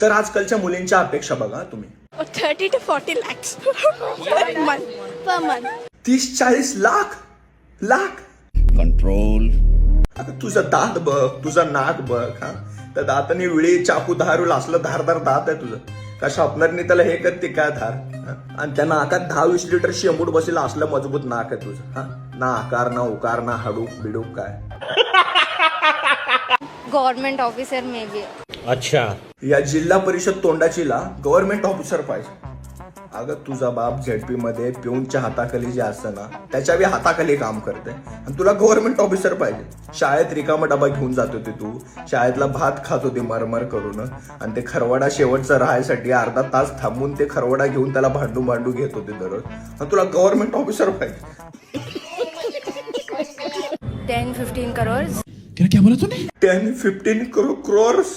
तर आजकालच्या मुलींच्या अपेक्षा बघा तुम्ही 30 to 40 lakhs per month. 30-40 lakh lakh control. आता तुझं दात बघ, तुझं नाक बघ, हा त्या दाताने विळी चाकू धारूल असलं धारदार दात आहे तुझं. का शॉपनरने त्याला हे करते काय धार, हा? आणि त्या नाकात 10-20 लिटर शेंबूड बसेल असलं मजबूत नाक आहे तुझं. हा ना आकार ना उकार ना हाडूक बिडूक काय. Government officer may be. अच्छा. या जिल्हा परिषद तोंडाचीला गव्हर्नमेंट ऑफिसर पाहिजे. अगं तुझा बाप झेडपी मध्ये पिऊनच्या हाताखाली जे असतं ना त्याच्या बी हाताखाली काम करते आणि तुला गव्हर्नमेंट ऑफिसर पाहिजे. शाळेत रिकामा डबा घेऊन जात होती तू, शाळेतला भात खात होती मरमर करून आणि ते खरवडा शेवटचं राहायसाठी अर्धा तास थांबून ते खरवडा घेऊन त्याला भांडू घेत होते दररोज. आणि तुला गव्हर्नमेंट ऑफिसर पाहिजे. 10-15 crores. 10-15 crores.